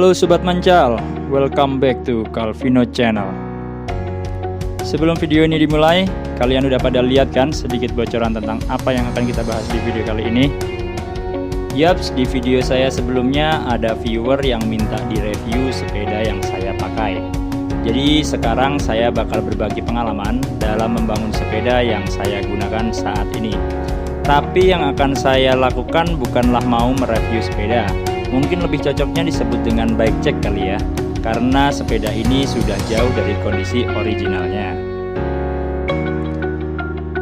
Halo Sobat Mancal, welcome back to Calvino Channel. Sebelum video ini dimulai, kalian udah pada lihat kan sedikit bocoran tentang apa yang akan kita bahas di video kali ini? Yaps, di video saya sebelumnya ada viewer yang minta direview sepeda yang saya pakai. Jadi sekarang saya bakal berbagi pengalaman dalam membangun sepeda yang saya gunakan saat ini. Tapi yang akan saya lakukan bukanlah mau mereview sepeda. Mungkin lebih cocoknya disebut dengan bike check kali ya, karena sepeda ini sudah jauh dari kondisi originalnya.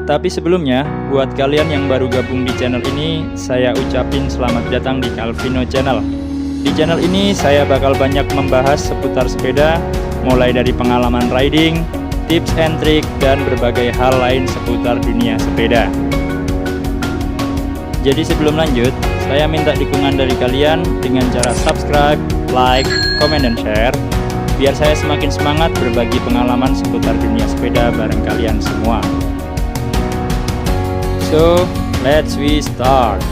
Tapi sebelumnya, buat kalian yang baru gabung di channel ini, saya ucapin selamat datang di Calvino Channel. Di channel ini saya bakal banyak membahas seputar sepeda, mulai dari pengalaman riding, tips and trick, dan berbagai hal lain seputar dunia sepeda. Jadi sebelum lanjut, saya minta dukungan dari kalian dengan cara subscribe, like, comment, dan share, biar saya semakin semangat berbagi pengalaman seputar dunia sepeda bareng kalian semua. So, let's start.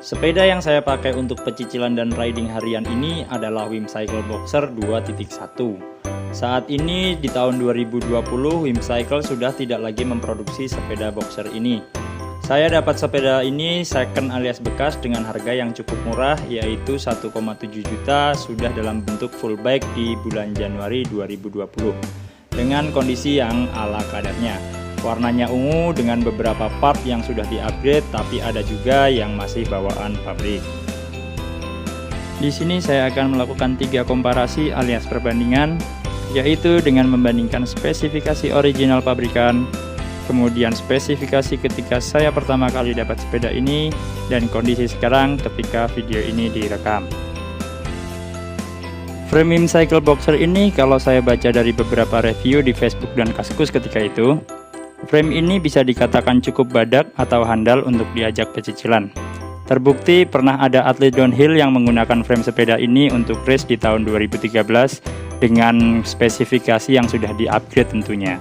Sepeda yang saya pakai untuk pecicilan dan riding harian ini adalah Whimcycle Boxer 2.1. Saat ini di tahun 2020, Whimcycle sudah tidak lagi memproduksi sepeda boxer ini. Saya dapat sepeda ini second alias bekas dengan harga yang cukup murah, yaitu 1,7 juta sudah dalam bentuk full bike di bulan Januari 2020 dengan kondisi yang ala kadarnya. Warnanya ungu dengan beberapa part yang sudah di-upgrade, tapi ada juga yang masih bawaan pabrik. Di sini saya akan melakukan 3 komparasi alias perbandingan, yaitu dengan membandingkan spesifikasi original pabrikan, kemudian spesifikasi ketika saya pertama kali dapat sepeda ini, dan kondisi sekarang ketika video ini direkam. Frame Whimcycle Boxer ini kalau saya baca dari beberapa review di Facebook dan Kaskus ketika itu, frame ini bisa dikatakan cukup badak atau handal untuk diajak pecicilan. Terbukti pernah ada atlet downhill yang menggunakan frame sepeda ini untuk race di tahun 2013 dengan spesifikasi yang sudah di-upgrade tentunya.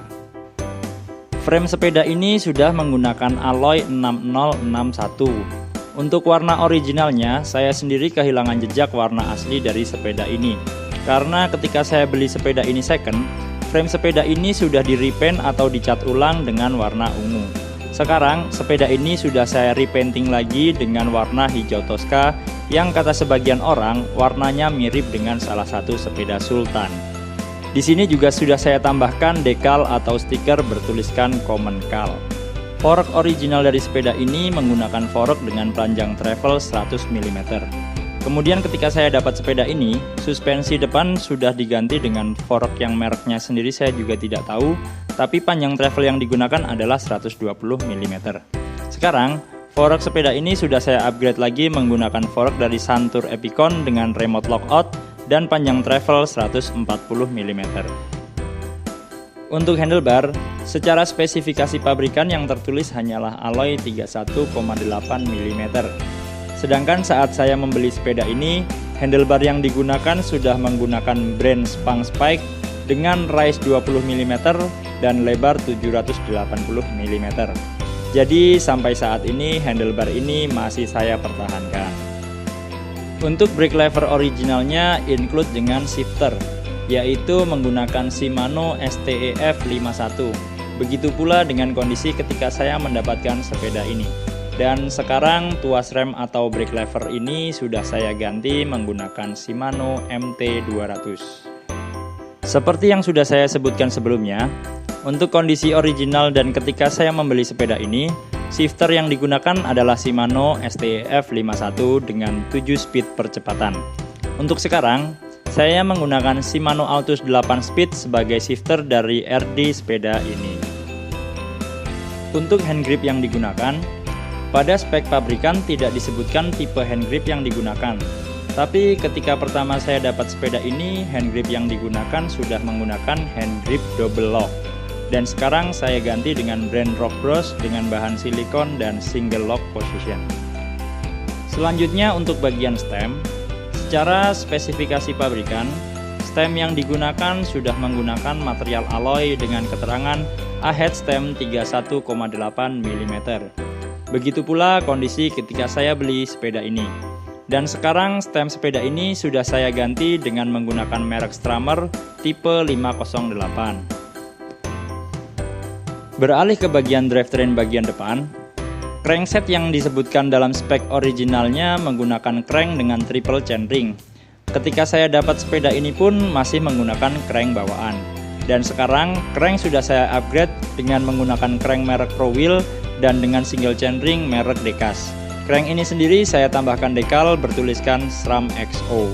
Frame sepeda ini sudah menggunakan alloy 6061. Untuk warna originalnya, saya sendiri kehilangan jejak warna asli dari sepeda ini. Karena ketika saya beli sepeda ini second, frame sepeda ini sudah di-repaint atau dicat ulang dengan warna ungu. Sekarang, sepeda ini sudah saya repainting lagi dengan warna hijau Tosca, yang kata sebagian orang, warnanya mirip dengan salah satu sepeda Sultan. Di sini juga sudah saya tambahkan dekal atau stiker bertuliskan Common Cal. Fork original dari sepeda ini menggunakan fork dengan panjang travel 100 mm. Kemudian ketika saya dapat sepeda ini, suspensi depan sudah diganti dengan fork yang mereknya sendiri saya juga tidak tahu, tapi panjang travel yang digunakan adalah 120 mm. Sekarang, fork sepeda ini sudah saya upgrade lagi menggunakan fork dari Santur Epicon dengan remote lockout dan panjang travel 140 mm. Untuk handlebar, secara spesifikasi pabrikan yang tertulis hanyalah alloy 31,8 mm. Sedangkan saat saya membeli sepeda ini, handlebar yang digunakan sudah menggunakan brand Spang Spike dengan rise 20 mm dan lebar 780 mm. Jadi sampai saat ini handlebar ini masih saya pertahankan. Untuk brake lever originalnya include dengan shifter, yaitu menggunakan Shimano STEF 51. Begitu pula dengan kondisi ketika saya mendapatkan sepeda ini. Dan sekarang tuas rem atau brake lever ini sudah saya ganti menggunakan Shimano MT200. Seperti yang sudah saya sebutkan sebelumnya, untuk kondisi original dan ketika saya membeli sepeda ini, shifter yang digunakan adalah Shimano STEF 51 dengan 7 speed percepatan. Untuk sekarang, saya menggunakan Shimano Altus 8 speed sebagai shifter dari RD sepeda ini. Untuk hand grip yang digunakan, pada spek pabrikan tidak disebutkan tipe hand grip yang digunakan. Tapi ketika pertama saya dapat sepeda ini, hand grip yang digunakan sudah menggunakan hand grip double lock. Dan sekarang saya ganti dengan brand Rock Bros dengan bahan silikon dan single lock position. Selanjutnya untuk bagian stem, secara spesifikasi pabrikan, stem yang digunakan sudah menggunakan material alloy dengan keterangan A-head stem 31,8 mm. Begitu pula kondisi ketika saya beli sepeda ini. Dan sekarang stem sepeda ini sudah saya ganti dengan menggunakan merek Strammer tipe 508. Beralih ke bagian drivetrain bagian depan, crankset yang disebutkan dalam spek originalnya menggunakan crank dengan triple chainring. Ketika saya dapat sepeda ini pun masih menggunakan crank bawaan. Dan sekarang crank sudah saya upgrade dengan menggunakan crank merek Pro Wheel dan dengan single chainring merek Decas. Crank ini sendiri saya tambahkan dekal bertuliskan SRAM XO.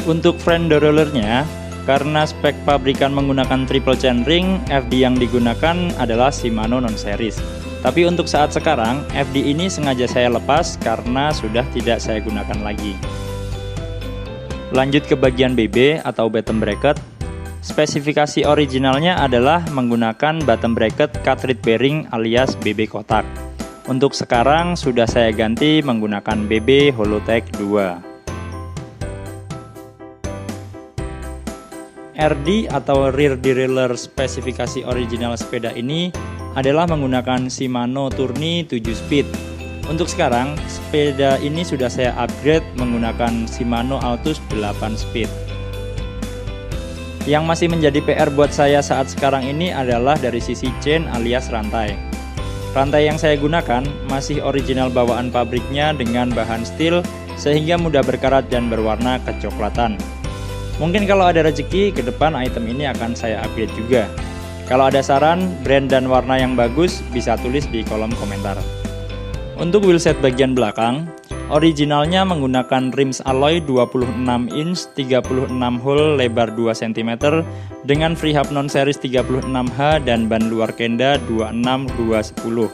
Untuk front derailleurnya, karena spek pabrikan menggunakan triple chainring, FD yang digunakan adalah Shimano non-series. Tapi untuk saat sekarang, FD ini sengaja saya lepas karena sudah tidak saya gunakan lagi. Lanjut ke bagian BB atau bottom bracket. Spesifikasi originalnya adalah menggunakan bottom bracket cartridge bearing alias BB kotak. Untuk sekarang sudah saya ganti menggunakan BB Holotech 2. RD atau rear derailleur spesifikasi original sepeda ini adalah menggunakan Shimano Tourney 7 speed. Untuk sekarang sepeda ini sudah saya upgrade menggunakan Shimano Altus 8 speed. Yang masih menjadi PR buat saya saat sekarang ini adalah dari sisi chain alias rantai. Rantai yang saya gunakan masih original bawaan pabriknya dengan bahan steel sehingga mudah berkarat dan berwarna kecoklatan. Mungkin kalau ada rezeki ke depan item ini akan saya upgrade juga. Kalau ada saran, brand dan warna yang bagus bisa tulis di kolom komentar. Untuk wheelset bagian belakang, originalnya menggunakan rims alloy 26 inch 36 hole lebar 2 cm dengan free hub non-series 36H dan ban luar Kenda 26210.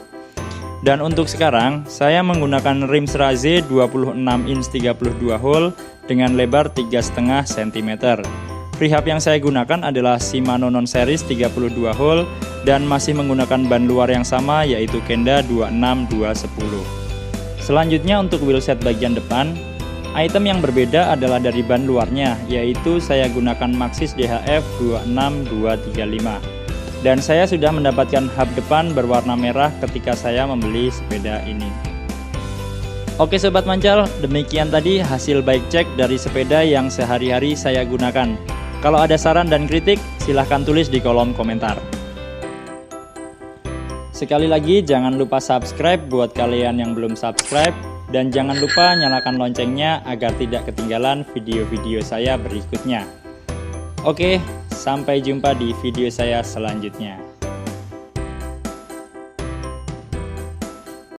Dan untuk sekarang, saya menggunakan rims Raze 26 inch 32 hole dengan lebar 3,5 cm. Free hub yang saya gunakan adalah Shimano non-series 32 hole dan masih menggunakan ban luar yang sama yaitu Kenda 26210. Selanjutnya untuk wheelset bagian depan, item yang berbeda adalah dari ban luarnya, yaitu saya gunakan Maxxis DHF 26235. Dan saya sudah mendapatkan hub depan berwarna merah ketika saya membeli sepeda ini. Oke Sobat Mancal, demikian tadi hasil bike check dari sepeda yang sehari-hari saya gunakan. Kalau ada saran dan kritik, silahkan tulis di kolom komentar. Sekali lagi jangan lupa subscribe buat kalian yang belum subscribe dan jangan lupa nyalakan loncengnya agar tidak ketinggalan video-video saya berikutnya. Oke, sampai jumpa di video saya selanjutnya.